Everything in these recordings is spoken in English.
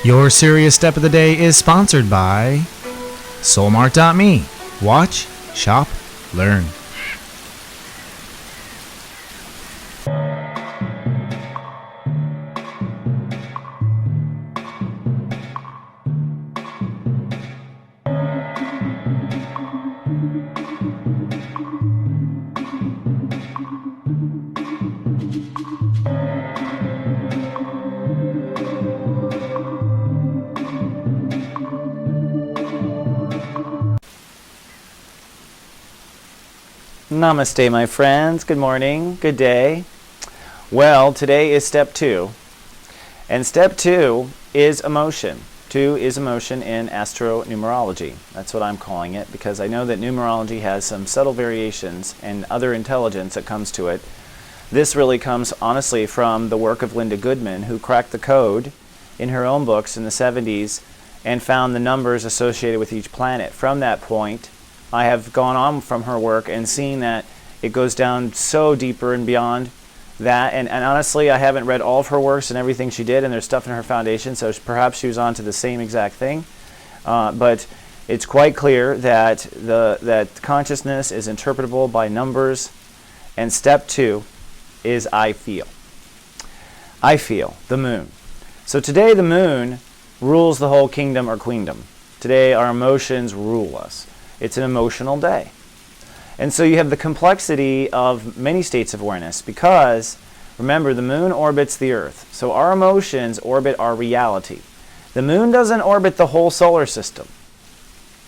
Your Sirius Step of the Day is sponsored by Soulmart.me. Watch, shop, learn. Namaste, my friends. Good morning. Good day. Well, today is step 2. And step 2 is emotion. 2 is emotion in astro-numerology. That's what I'm calling it, because I know that numerology has some subtle variations and other intelligence that comes to it. This really comes, honestly, from the work of Linda Goodman, who cracked the code in her own books in the 70s and found the numbers associated with each planet. From that point, I have gone on from her work and seen that it goes down so deeper and beyond that. And honestly, I haven't read all of her works and everything she did, and there's stuff in her foundation, so perhaps she was on to the same exact thing. But it's quite clear that that consciousness is interpretable by numbers. And step 2 is I feel. I feel the moon. So today the moon rules the whole kingdom or queendom. Today our emotions rule us. It's an emotional day. And so you have the complexity of many states of awareness because, remember, the moon orbits the earth. So our emotions orbit our reality. The moon doesn't orbit the whole solar system.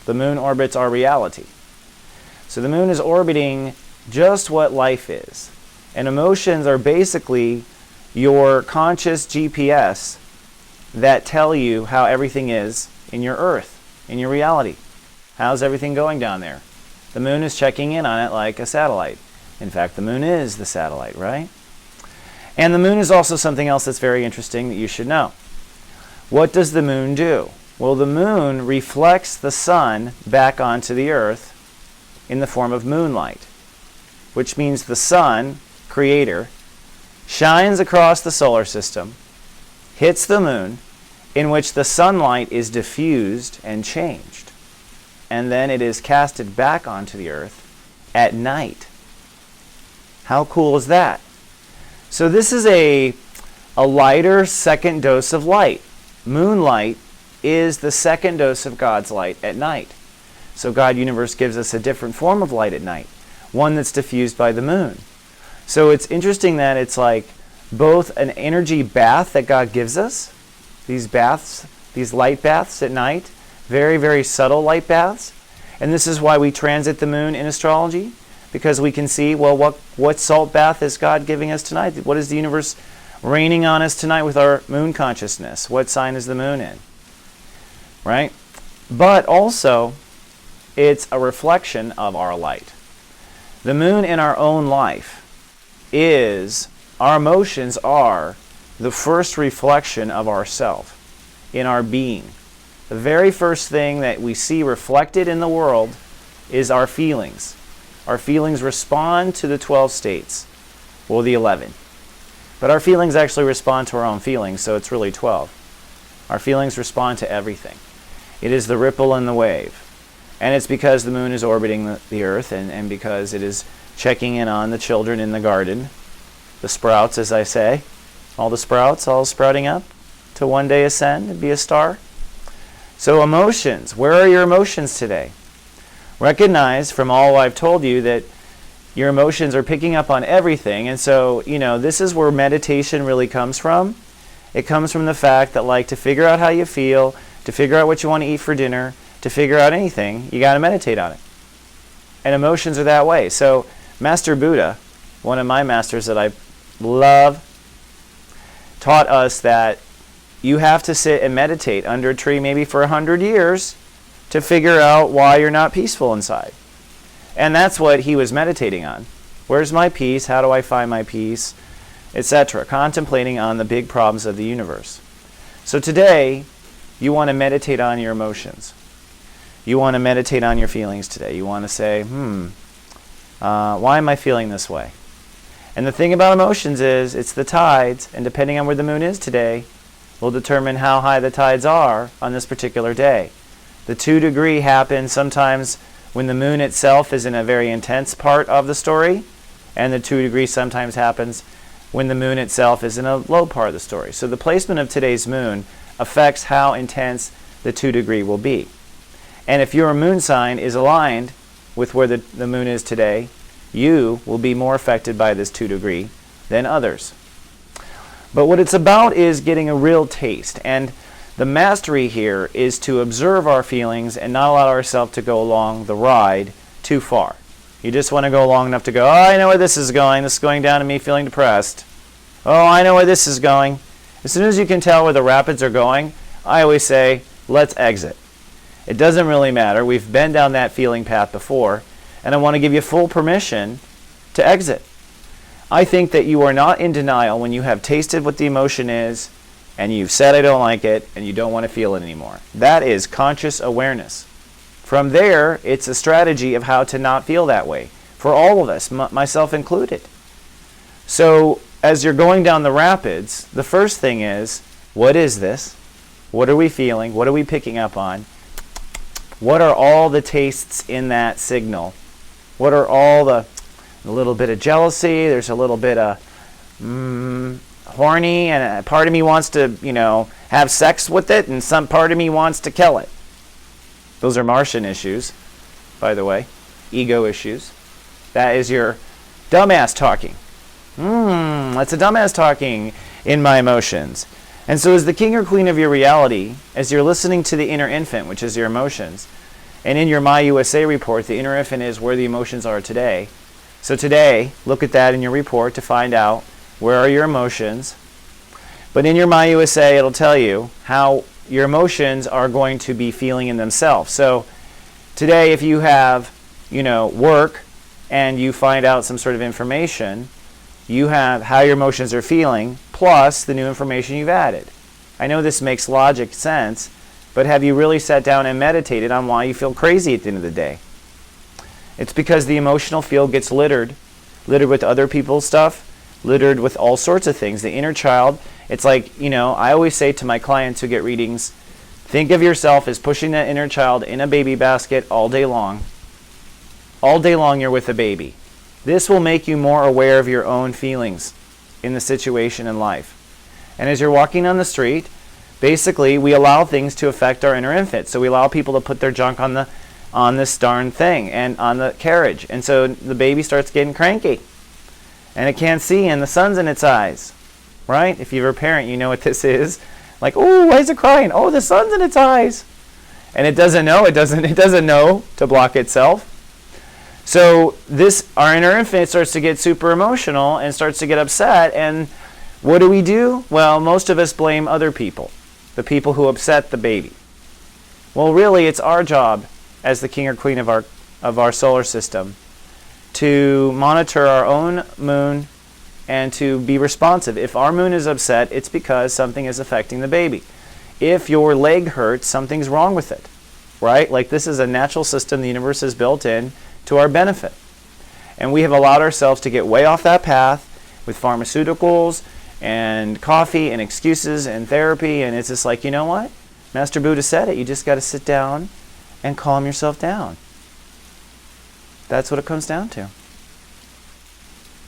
The moon orbits our reality. So the moon is orbiting just what life is. And emotions are basically your conscious GPS that tell you how everything is in your earth, in your reality. How's everything going down there? The moon is checking in on it like a satellite. In fact, the moon is the satellite, right? And the moon is also something else that's very interesting that you should know. What does the moon do? Well, the moon reflects the sun back onto the earth in the form of moonlight, which means the sun, creator, shines across the solar system, hits the moon, in which the sunlight is diffused and changed. And then it is casted back onto the earth at night. How cool is that? So this is a lighter second dose of light. Moonlight is the second dose of God's light at night. So God Universe gives us a different form of light at night, one that's diffused by the moon. So it's interesting that it's like both an energy bath that God gives us, these baths, these light baths at night, very, very subtle light baths. And this is why we transit the moon in astrology, because we can see, well, what salt bath is God giving us tonight? What is the universe raining on us tonight with our moon consciousness? What sign is the moon in? Right? But also, it's a reflection of our light. The moon in our own life is, our emotions are the first reflection of ourself in our being. The very first thing that we see reflected in the world is our feelings. Our feelings respond to the 12 states, well, the 11. But our feelings actually respond to our own feelings, so it's really 12. Our feelings respond to everything. It is the ripple in the wave. And it's because the moon is orbiting the earth and because it is checking in on the children in the garden, the sprouts, as I say, all the sprouts, all sprouting up to one day ascend and be a star. So emotions, where are your emotions today? Recognize from all I've told you that your emotions are picking up on everything. And so, this is where meditation really comes from. It comes from the fact that, like, to figure out how you feel, to figure out what you want to eat for dinner, to figure out anything, you got to meditate on it. And emotions are that way. So Master Buddha, one of my masters that I love, taught us that you have to sit and meditate under a tree maybe for 100 years to figure out why you're not peaceful inside. And that's what he was meditating on. Where's my peace? How do I find my peace? Etc. Contemplating on the big problems of the universe. So today, you want to meditate on your emotions. You want to meditate on your feelings today. You want to say, why am I feeling this way? And the thing about emotions is, it's the tides, and depending on where the moon is today, will determine how high the tides are on this particular day. The 2 degree happens sometimes when the moon itself is in a very intense part of the story, and the 2 degree sometimes happens when the moon itself is in a low part of the story. So the placement of today's moon affects how intense the 2 degree will be. And if your moon sign is aligned with where the moon is today, you will be more affected by this 2 degree than others. But what it's about is getting a real taste. And the mastery here is to observe our feelings and not allow ourselves to go along the ride too far. You just want to go long enough to go, oh, I know where this is going. This is going down to me feeling depressed. Oh, I know where this is going. As soon as you can tell where the rapids are going, I always say, let's exit. It doesn't really matter. We've been down that feeling path before, and I want to give you full permission to exit. I think that you are not in denial when you have tasted what the emotion is, and you've said I don't like it, and you don't want to feel it anymore. That is conscious awareness. From there, it's a strategy of how to not feel that way, for all of us, myself included. So, as you're going down the rapids, the first thing is, what is this? What are we feeling? What are we picking up on? What are all the tastes in that signal? What are all a little bit of jealousy, there's a little bit of horny, and a part of me wants to, have sex with it, and some part of me wants to kill it. Those are Martian issues, by the way, ego issues. That is your dumbass talking. That's a dumbass talking in my emotions. And so as the king or queen of your reality, as you're listening to the inner infant, which is your emotions, and in your My USA report, the inner infant is where the emotions are today. So today, look at that in your report to find out where are your emotions. But in your My USA, it'll tell you how your emotions are going to be feeling in themselves. So today, if you have, work, and you find out some sort of information, you have how your emotions are feeling, plus the new information you've added. I know this makes logic sense, but have you really sat down and meditated on why you feel crazy at the end of the day? It's because the emotional field gets littered with other people's stuff, littered with all sorts of things. The inner child, it's like, I always say to my clients who get readings, think of yourself as pushing that inner child in a baby basket all day long. All day long you're with a baby. This will make you more aware of your own feelings in the situation in life. And as you're walking on the street, basically we allow things to affect our inner infant. So we allow people to put their junk on this darn thing and on the carriage. And so the baby starts getting cranky. And it can't see, and the sun's in its eyes. Right? If you're a parent, you know what this is. Like, oh, why is it crying? Oh, the sun's in its eyes. And it doesn't know. It doesn't know to block itself. So our inner infant starts to get super emotional and starts to get upset. And what do? Well, most of us blame other people, the people who upset the baby. Well, really, it's our job as the king or queen of our solar system to monitor our own moon and to be responsive. If our moon is upset, it's because something is affecting the baby. If your leg hurts, something's wrong with it, right? Like this is a natural system the universe has built in to our benefit. And we have allowed ourselves to get way off that path with pharmaceuticals and coffee and excuses and therapy, and it's just like, you know what? Master Buddha said it, you just got to sit down and calm yourself down. That's what it comes down to.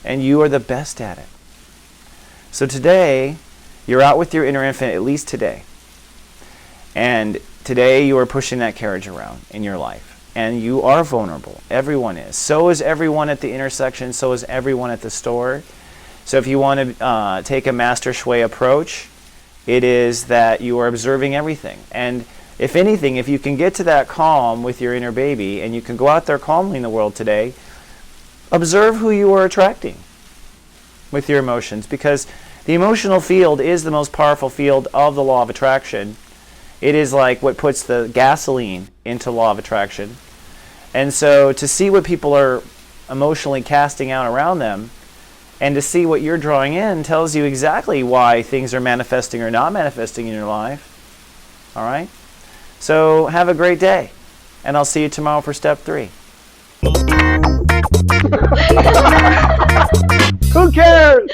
And you are the best at it. So today, you're out with your inner infant, at least today. And today you are pushing that carriage around in your life. And you are vulnerable. Everyone is. So is everyone at the intersection. So is everyone at the store. So if you want to take a master shui approach, it is that you are observing everything. And if anything, if you can get to that calm with your inner baby and you can go out there calmly in the world today, observe who you are attracting with your emotions, because the emotional field is the most powerful field of the law of attraction. It is like what puts the gasoline into law of attraction. And so to see what people are emotionally casting out around them and to see what you're drawing in tells you exactly why things are manifesting or not manifesting in your life. All right? So have a great day, and I'll see you tomorrow for step 3. Who cares?